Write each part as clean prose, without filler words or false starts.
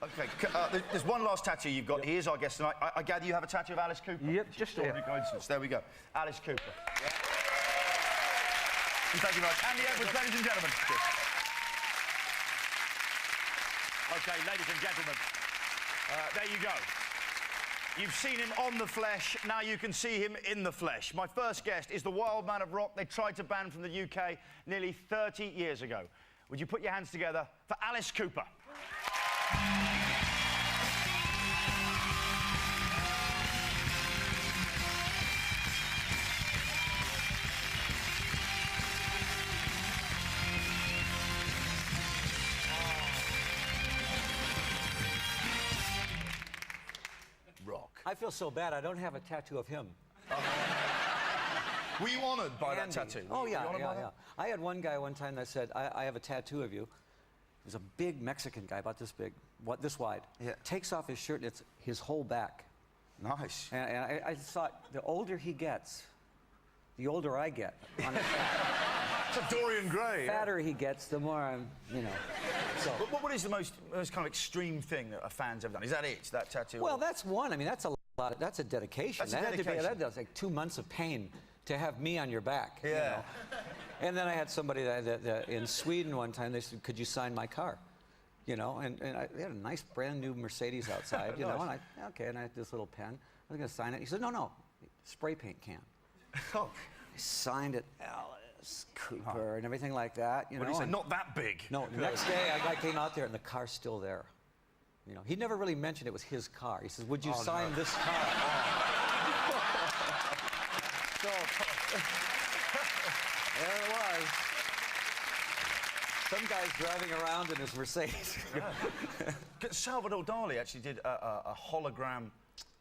Okay, there's one last tattoo you've got. He is our guest tonight. I gather you have a tattoo of Alice Cooper? Yep, just there. Coincidence. There we go. Alice Cooper. Yeah. Thank you very much. Andy Edwards, ladies and gentlemen. Okay, ladies and gentlemen, there you go. You've seen him on the flesh, now you can see him in the flesh. My first guest is the wild man of rock they tried to ban from the UK nearly 30 years ago. Would you put your hands together for Alice Cooper? Rock. I feel so bad. I don't have a tattoo of him. Were you honoured by that tattoo? Oh, yeah. I had one guy one time that said, I have a tattoo of you. He was a big Mexican guy, about this big, this wide. Yeah. Takes off his shirt, and it's his whole back. Nice. And I thought, the older he gets, the older I get on his back. It's a Dorian Gray. The fatter he gets, the more I'm, you know. So. What is the most kind of extreme thing that a fan's ever done? Is that it? That tattoo? Well, that's one. I mean, that's a lot. That's a dedication. That's like 2 months of pain to have me on your back. Yeah. You know? And then I had somebody that in Sweden one time. They said, "Could you sign my car?" You know, and they had a nice brand new Mercedes outside. You know, and and I had this little pen. I was going to sign it. He said, "No, spray paint can." Oh. I signed it, Alice Cooper, and everything like that. You know, What did he say? Not that big. No, the next day I came out there and the car's still there. You know, he never really mentioned it was his car. He says, "Would you sign this car?" So there it was. Some guy's driving around in his Mercedes. Salvador Dali actually did a hologram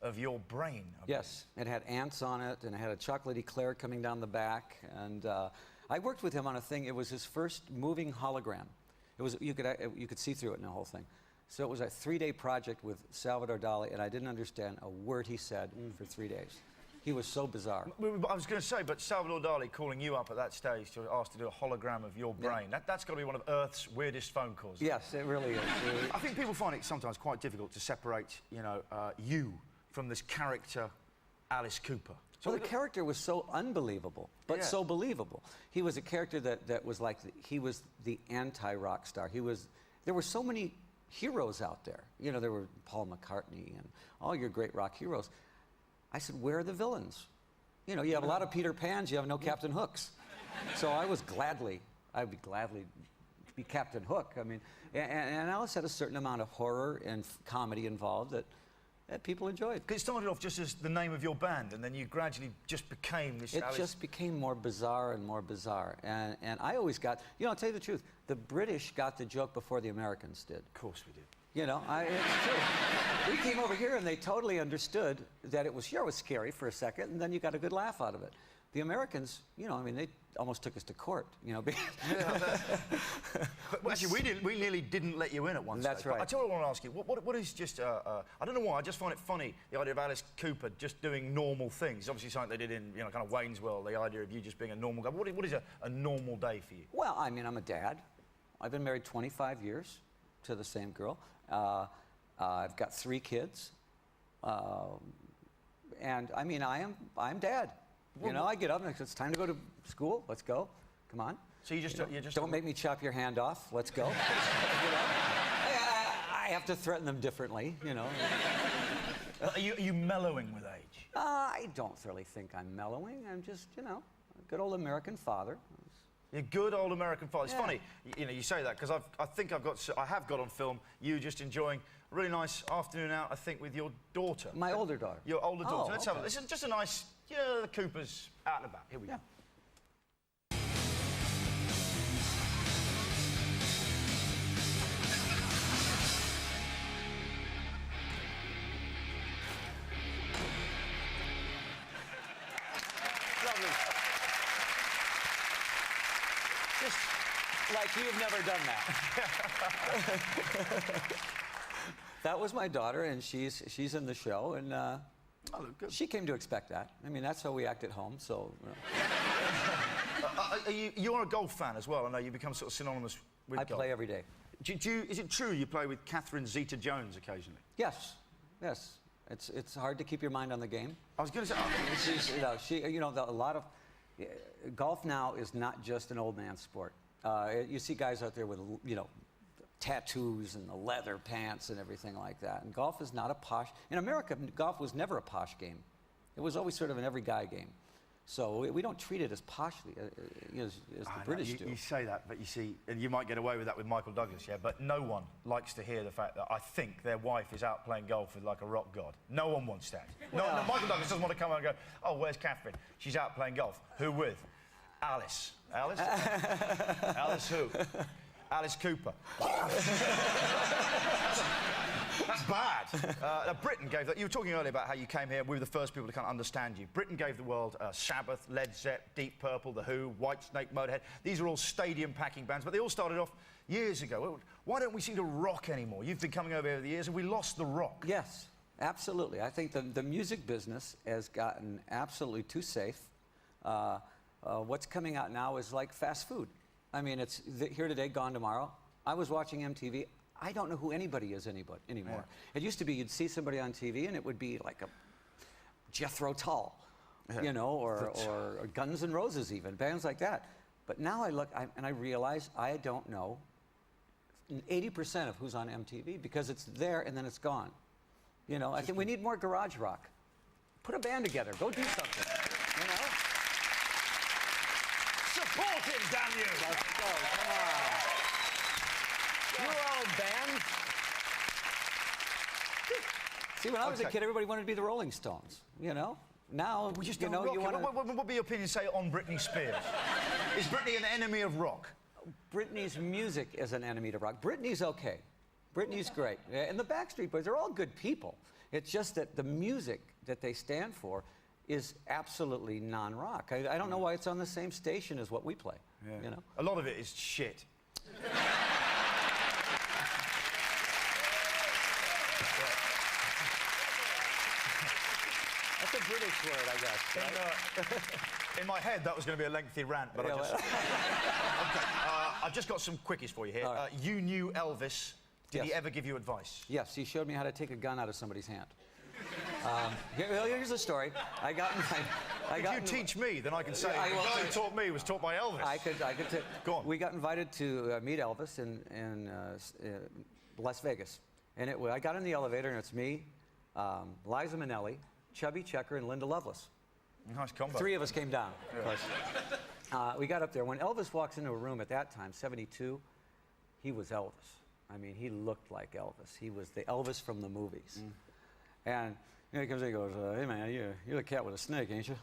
of your brain. Yes, it had ants on it, and it had a chocolate eclair coming down the back. And I worked with him on a thing. It was his first moving hologram. It was you could see through it in the whole thing. So it was a 3-day project with Salvador Dali, and I didn't understand a word he said for 3 days. He was so bizarre. I was going to say, but Salvador Dali calling you up at that stage to ask to do a hologram of your brain, that's got to be one of Earth's weirdest phone calls. Yes, it really is. I think people find it sometimes quite difficult to separate, you know, you from this character, Alice Cooper. So the character was so unbelievable, but so believable. He was a character that was like, he was the anti-rock star. There were so many heroes out there. You know, there were Paul McCartney and all your great rock heroes. I said, where are the villains? You know, you have a lot of Peter Pans, you have no Captain Hooks. So I'd be gladly be Captain Hook. I mean, and Alice had a certain amount of horror and comedy involved that people enjoyed. It started off just as the name of your band, and then you gradually just became this Alice... It just became more bizarre and more bizarre. And I always got... You know, I'll tell you the truth. The British got the joke before the Americans did. Of course we did. You know, it's true. We came over here and they totally understood that it was scary for a second, and then you got a good laugh out of it. The Americans, you know, I mean, they almost took us to court, you know. But actually, we nearly didn't let you in at one stage. That's right. But I tell you what I want to ask you. What is just... I don't know why, I just find it funny, the idea of Alice Cooper just doing normal things. It's obviously something they did in, you know, kind of Wayne's World, the idea of you just being a normal guy. What is a normal day for you? Well, I mean, I'm a dad. I've been married 25 years to the same girl. I've got 3 kids. And, I mean, I'm dad. You know, I get up and it's time to go to school. Let's go. Come on. So you just don't make me chop your hand off. Let's go. You know? I have to threaten them differently. You know. Are you mellowing with age? I don't really think I'm mellowing. I'm just, you know, a good old American father. You're a good old American father. It's Yeah. funny, you know, you say that because I have got on film you just enjoying a really nice afternoon out. I think with your daughter. My older daughter. Your older daughter. Let's have okay. This is just a nice, you know, the Coopers out and about. Here we go. Lovely. Just like you've never done that. That was my daughter, and she's in the show, and Oh, good. she came to expect that. I mean, that's how we act at home, so... You're a golf fan as well. I know you become sort of synonymous with golf. I play every day. Is it true you play with Catherine Zeta-Jones occasionally? Yes, yes. It's hard to keep your mind on the game. I was going to say... a lot of... golf now is not just an old man's sport. You see guys out there with, tattoos and the leather pants and everything like that. And golf is not a posh... In America, golf was never a posh game. It was always sort of an every guy game. So we don't treat it as poshly as the British do. You say that, but you see, and you might get away with that with Michael Douglas, yeah, but no one likes to hear the fact that I think their wife is out playing golf with like a rock god. No one wants that. No, Michael Douglas doesn't want to come out and go, oh, where's Catherine? She's out playing golf. Who with? Alice. Alice? Alice who? Alice Cooper. That's bad. Britain gave that. You were talking earlier about how you came here. We were the first people to kind of understand you. Britain gave the world Sabbath, Led Zepp, Deep Purple, The Who, Whitesnake, Motorhead. These are all stadium-packing bands, but they all started off years ago. Why don't we seem to rock anymore? You've been coming over the years, and we lost the rock. Yes, absolutely. I think the music business has gotten absolutely too safe. What's coming out now is like fast food. I mean, it's here today, gone tomorrow. I was watching MTV. I don't know who anybody is anymore. Yeah. It used to be you'd see somebody on TV and it would be like a Jethro Tull, or Guns N' Roses even, bands like that. But now I look and I realize I don't know 80% of who's on MTV because it's there and then it's gone. I think we need more garage rock. Put a band together. Go do something. Support him, damn you! Let's go. Come on. Your own band. See, when I was a kid, everybody wanted to be the Rolling Stones. Now we just don't rock you want to. What would be your opinion, say, on Britney Spears? Is Britney an enemy of rock? Britney's music is an enemy to rock. Britney's okay. Britney's great. And the Backstreet Boys, they're all good people. It's just that the music that they stand for is absolutely non-rock. I don't know why it's on the same station as what we play. Yeah. A lot of it is shit. That's a British word, I guess. Right? In my head, that was going to be a lengthy rant, but I just... Okay, I've just got some quickies for you here. Right. You knew Elvis. Did he ever give you advice? Yes, he showed me how to take a gun out of somebody's hand. Here's the story. If you teach me, then I can say the guy who taught me was taught by Elvis. I could Go on. We got invited to meet Elvis in Las Vegas. And I got in the elevator, and it's me, Liza Minnelli, Chubby Checker, and Linda Lovelace. Nice combo. 3 of us came down. Yeah. We got up there. When Elvis walks into a room at that time, 72, he was Elvis. I mean, he looked like Elvis. He was the Elvis from the movies. And he comes in and goes, hey, man, you're the cat with a snake, ain't you?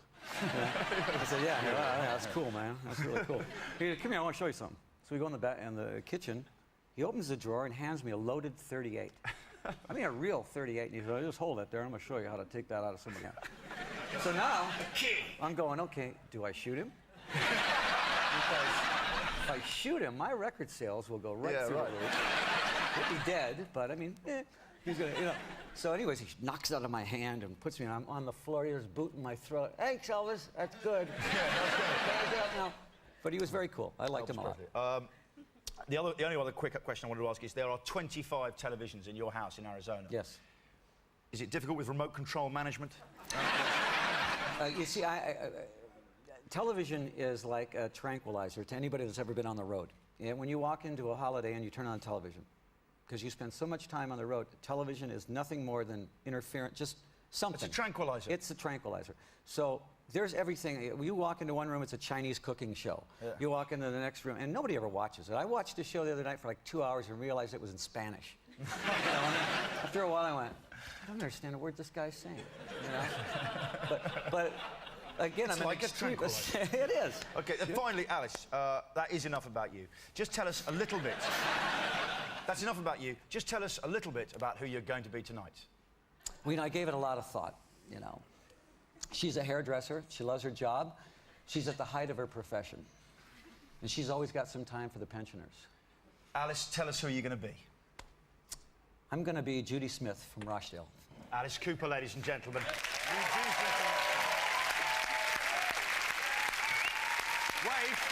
I said, yeah. That's cool, man. That's really cool. He said, come here, I want to show you something. So we go in the kitchen. He opens the drawer and hands me a loaded .38. I mean, a real .38. And he said, just hold it there. I'm going to show you how to take that out of somebody's hand. So now, I'm going, okay, do I shoot him? Because if I shoot him, my record sales will go right through the roof. He'll be dead, but I mean, he's going to, So anyways, he knocks it out of my hand and puts me on the floor. He's booting my throat. Thanks, Elvis. That's good. Now. But he was very cool. I liked him a lot. The only other quick question I wanted to ask is there are 25 televisions in your house in Arizona. Yes. Is it difficult with remote control management? You see, television is like a tranquilizer to anybody that's ever been on the road. And when you walk into a holiday and you turn on television, because you spend so much time on the road, television is nothing more than interference, just something. It's a tranquilizer. It's a tranquilizer. So there's everything. You walk into one room, it's a Chinese cooking show. Yeah. You walk into the next room, and nobody ever watches it. I watched a show the other night for like 2 hours and realized it was in Spanish. After a while, I went, I don't understand a word this guy's saying. But again, it's I'm like a tranquilizer. It is. Okay, and finally, Alice, that is enough about you. Just tell us a little bit. That's enough about you. Just tell us a little bit about who you're going to be tonight. Well, I gave it a lot of thought, She's a hairdresser. She loves her job. She's at the height of her profession. And she's always got some time for the pensioners. Alice, tell us who you're going to be. I'm going to be Judy Smith from Rochdale. Alice Cooper, ladies and gentlemen. Wave.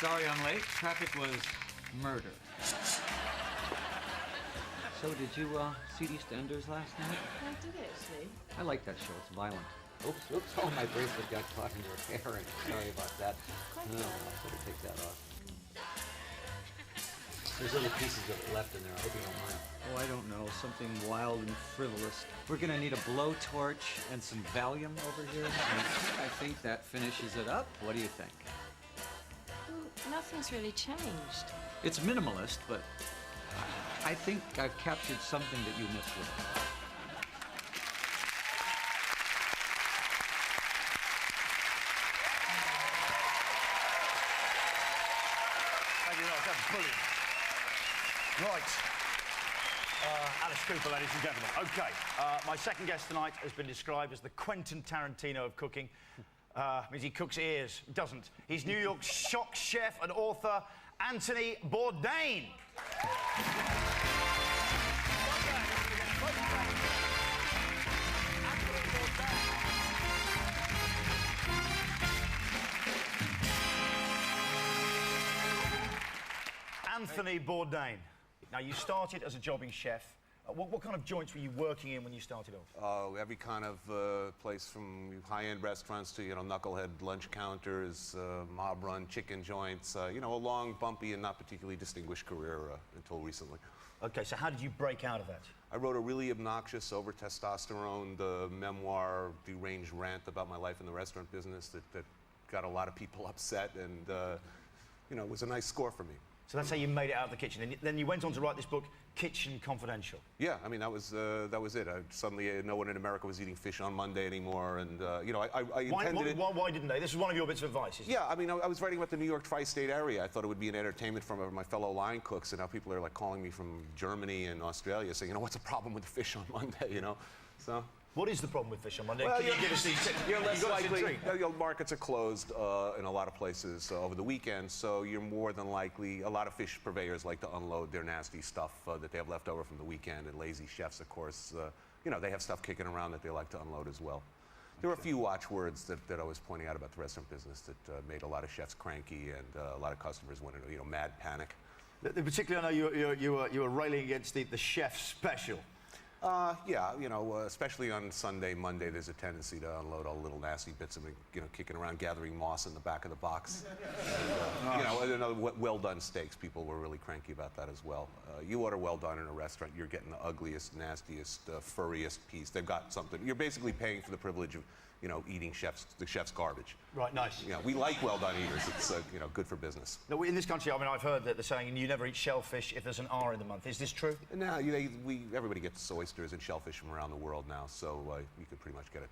Sorry I'm late. Traffic was murder. So did you see EastEnders last night? I did actually. I like that show. It's violent. Oops, oops. Oh, my bracelet got caught in your hair. Sorry about that. Quite Oh, I better take that off. There's little pieces of it left in there. I hope you don't mind. Oh, I don't know. Something wild and frivolous. We're going to need a blowtorch and some Valium over here. I think that finishes it up. What do you think? Well, nothing's really changed. It's minimalist, but I think I've captured something that you missed with it. Thank you, that's brilliant. Right. Alice Cooper, ladies and gentlemen. Okay, my second guest tonight has been described as the Quentin Tarantino of cooking. Means he cooks ears. Doesn't. He's New York's shock chef and author, Anthony Bourdain. Anthony Bourdain. Now, you started as a jobbing chef. What kind of joints were you working in when you started off? Every kind of place from high-end restaurants to, knucklehead lunch counters, mob-run chicken joints. A long, bumpy, and not particularly distinguished career until recently. Okay, so how did you break out of that? I wrote a really obnoxious, over-testosterone memoir, deranged rant about my life in the restaurant business that got a lot of people upset, and it was a nice score for me. So that's how you made it out of the kitchen. And then you went on to write this book, Kitchen Confidential. Yeah, I mean, that was it. Suddenly, no one in America was eating fish on Monday anymore, and I intended it. Why didn't they? This is one of your bits of advice, isn't it? Yeah, I mean, I was writing about the New York tri-state area. I thought it would be an entertainment from my fellow line cooks, and now people are like calling me from Germany and Australia, saying, what's the problem with the fish on Monday, So. What is the problem with fish on Monday? Well, Can you give us these? You're less likely. Markets are closed in a lot of places over the weekend, so you're more than likely. A lot of fish purveyors like to unload their nasty stuff that they have left over from the weekend, and lazy chefs, of course, they have stuff kicking around that they like to unload as well. There were a few watchwords that I was pointing out about the restaurant business that made a lot of chefs cranky, and a lot of customers went into mad panic. Particularly, I know you were railing against the chef special. Yeah, especially on Sunday, Monday, there's a tendency to unload all the little nasty bits of it, kicking around, gathering moss in the back of the box. And, well-done steaks, people were really cranky about that as well. You order well-done in a restaurant, you're getting the ugliest, nastiest, furriest piece. They've got something. You're basically paying for the privilege of, eating the chef's garbage. Right, nice. We like well-done eaters. It's, good for business. No, in this country, I mean, I've heard that they're saying you never eat shellfish if there's an R in the month. Is this true? No, everybody gets oysters and shellfish from around the world now, so you could pretty much get it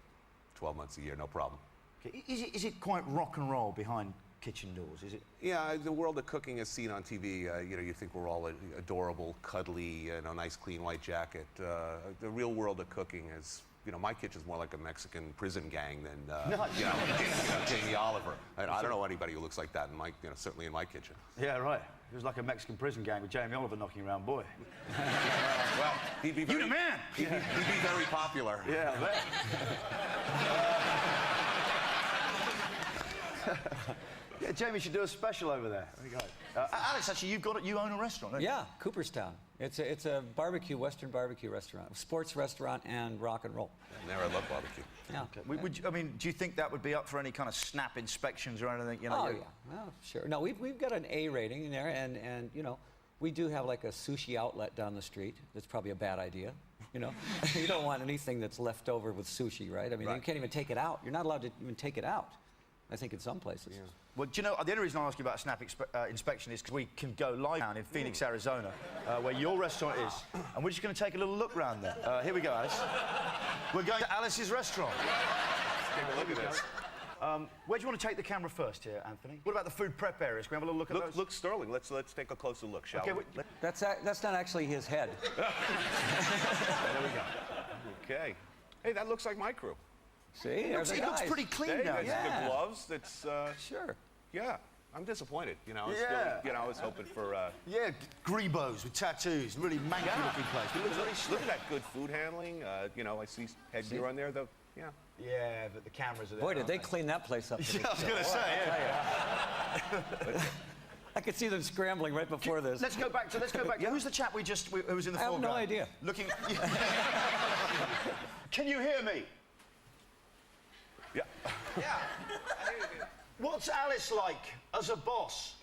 12 months a year, no problem. Okay. Is it quite rock and roll behind kitchen doors? Is it? Yeah, the world of cooking is seen on TV. You think we're all adorable, cuddly, nice, clean white jacket. The real world of cooking is. My kitchen's more like a Mexican prison gang than, Jamie Oliver. I don't know anybody who looks like that certainly in my kitchen. Yeah, right. It was like a Mexican prison gang with Jamie Oliver knocking around, boy. Well, he'd be very... You the man! He'd be very popular. Yeah, I bet. Yeah, Jamie should do a special over there. There you go. Alex, actually, you own a restaurant, don't you? Yeah, Cooperstown. It's a Western barbecue restaurant, sports restaurant, and rock and roll. There, I love barbecue. Yeah. Okay. Do you think that would be up for any kind of snap inspections or anything? Oh yeah, well, sure. No, we've got an A rating in there, and we do have like a sushi outlet down the street. That's probably a bad idea. You don't want anything that's left over with sushi, right? I mean, right. You can't even take it out. You're not allowed to even take it out. I think in some places. Yeah. Well, do you know, the only reason I ask you about a snap inspection is because we can go live down in Phoenix, Arizona, where your restaurant is, and we're just going to take a little look round there. Here we go, Alice. We're going to Alice's restaurant. Take a look at this. Where do you want to take the camera first here, Anthony? What about the food prep areas? Can we have a little look at those? Look, Sterling. Let's take a closer look, shall we? That's not actually his head. There we go. Okay. Hey, that looks like my crew. See, it looks pretty clean now. Yeah. The gloves. That's sure. Yeah, I'm disappointed. I was hoping for. Yeah, grebos with tattoos, really manky-looking place. It looks really slick. Look at that good food handling. I see headgear on there. Though. Yeah. Yeah, but the cameras are there. Boy, did they clean that place up. I was going to say, yeah. I could see them scrambling right before this. Let's go back to. Who's the chap who was in the I have foreground? no idea. Looking. Can you hear me? Yeah. Yeah, I hear you. What's Alice like as a boss?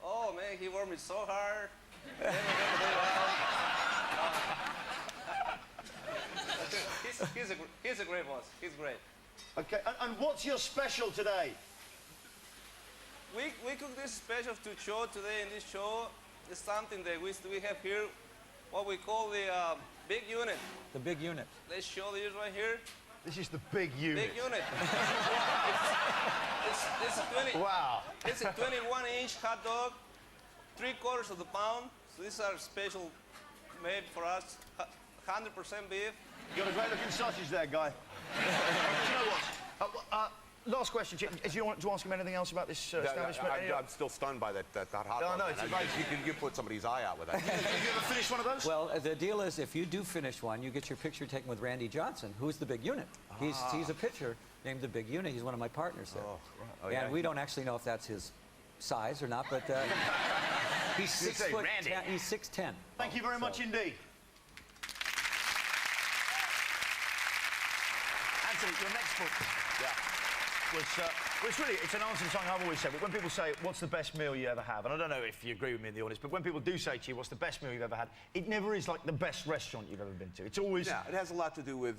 Oh man, he worked me so hard. Never did well. He's a great boss. He's great. Okay, and what's your special today? We cook this special to show today in this show. Is something that we have here, what we call the big unit. The big unit. Let's show this right here. This is the big unit. Big unit. It's 20. Wow. It's a 21-inch hot dog, 3/4 of the pound. So these are special made for us, 100% beef. You got a great looking sausage there, guy. Do you know what? Last question. Do you want to ask him anything else about this establishment? I'm still stunned by that hot dog. No, it's man. amazing. You put somebody's eye out with that. Have you ever finished one of those? Well, the deal is, if you do finish one, you get your picture taken with Randy Johnson, who's the big unit. He's a pitcher named the Big Unit. He's one of my partners there. Oh, right. Oh, and yeah. we don't actually know if that's his size or not, but he's 6 foot. Randy. He's 6'10". Thank you very much indeed. Anthony, your next book. Yeah. It's an answer to something I've always said. But when people say, what's the best meal you ever have? And I don't know if you agree with me in the audience, but when people do say to you, what's the best meal you've ever had? It never is like the best restaurant you've ever been to. It's always... Yeah, it has a lot to do with,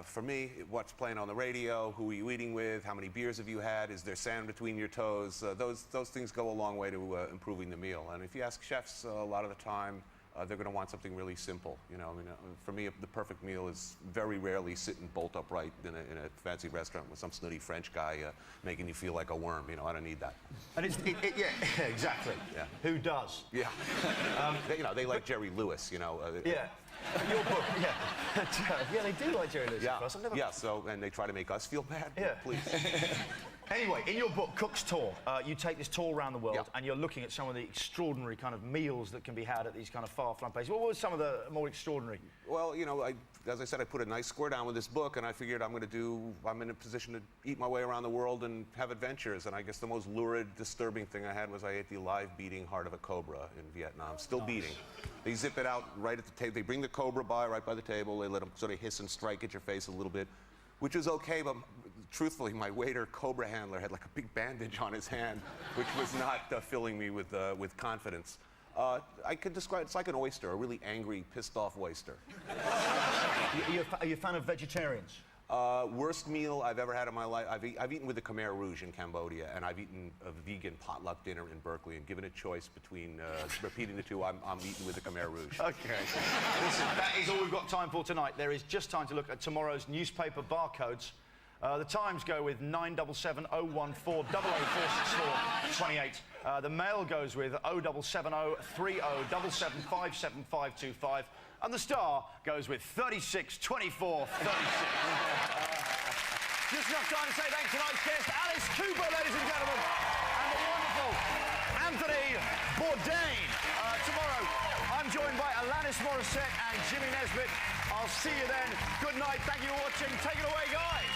for me, what's playing on the radio, who are you eating with, how many beers have you had, is there sand between your toes? Those things go a long way to improving the meal. And if you ask chefs a lot of the time, they're going to want something really simple. For me, the perfect meal is very rarely sitting bolt upright in a fancy restaurant with some snooty French guy making you feel like a worm. I don't need that. And yeah, exactly. Yeah. Who does? Yeah. They like Jerry Lewis. Yeah. Your book, yeah. Yeah, they do like Jerry Lewis. Yeah. I've never... Yeah. So, and they try to make us feel bad. Yeah. Please. Anyway, in your book, Cook's Tour, you take this tour around the world, Yeah. and you're looking at some of the extraordinary kind of meals that can be had at these kind of far-flung places. What were some of the more extraordinary? Well, as I said, I put a nice score down with this book, and I figured I'm in a position to eat my way around the world and have adventures. And I guess the most lurid, disturbing thing I had was I ate the live beating heart of a cobra in Vietnam, still beating. They zip it out right at the table. They bring the cobra right by the table. They let them sort of hiss and strike at your face a little bit, which is okay, but truthfully, my waiter, cobra handler, had like a big bandage on his hand, which was not filling me with confidence. I could describe it's like an oyster, a really angry, pissed off oyster. Are you a fan of vegetarians? Worst meal I've ever had in my life. I've eaten with the Khmer Rouge in Cambodia, and I've eaten a vegan potluck dinner in Berkeley, and given a choice between repeating the two, I'm eating with the Khmer Rouge. Okay. Listen, that is all we've got time for tonight. There is just time to look at tomorrow's newspaper barcodes. The Times go with 977 014 00464 28. The Mail goes with 0770 30 77 525. And the Star goes with 36 24 36. Just enough time to say thanks to tonight's guest, Alice Cooper, ladies and gentlemen, and the wonderful Anthony Bourdain. Tomorrow, I'm joined by Alanis Morissette and Jimmy Nesbitt. I'll see you then. Good night. Thank you for watching. Take it away, guys.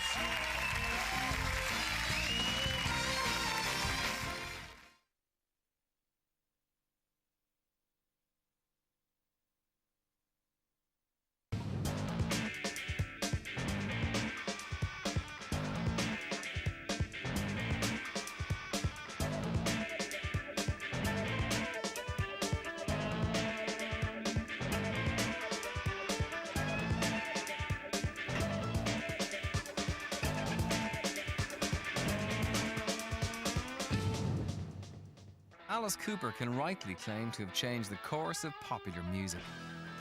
Alice Cooper can rightly claim to have changed the course of popular music.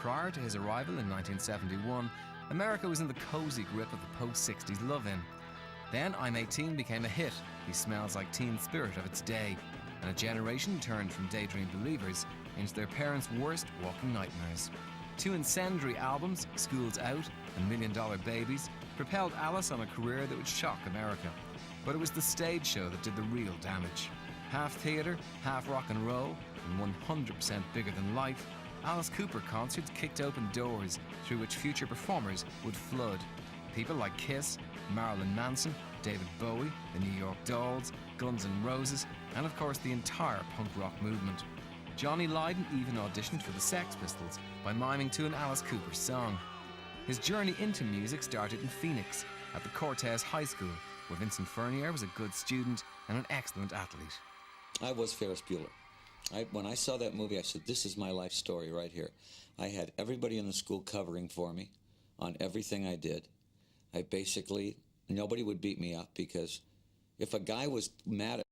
Prior to his arrival in 1971, America was in the cozy grip of the post-60s love-in. Then I'm 18 became a hit. He smells like teen spirit of its day, and a generation turned from daydream believers into their parents' worst walking nightmares. Two incendiary albums, School's Out and $1 Million Babies, propelled Alice on a career that would shock America. But it was the stage show that did the real damage. Half theatre, half rock and roll, and 100% bigger than life, Alice Cooper concerts kicked open doors through which future performers would flood. People like Kiss, Marilyn Manson, David Bowie, the New York Dolls, Guns N' Roses, and of course the entire punk rock movement. Johnny Lydon even auditioned for the Sex Pistols by miming to an Alice Cooper song. His journey into music started in Phoenix at the Cortez High School, where Vincent Furnier was a good student and an excellent athlete. I was Ferris Bueller. When I saw that movie, I said, this is my life story right here. I had everybody in the school covering for me on everything I did. Nobody would beat me up, because if a guy was mad at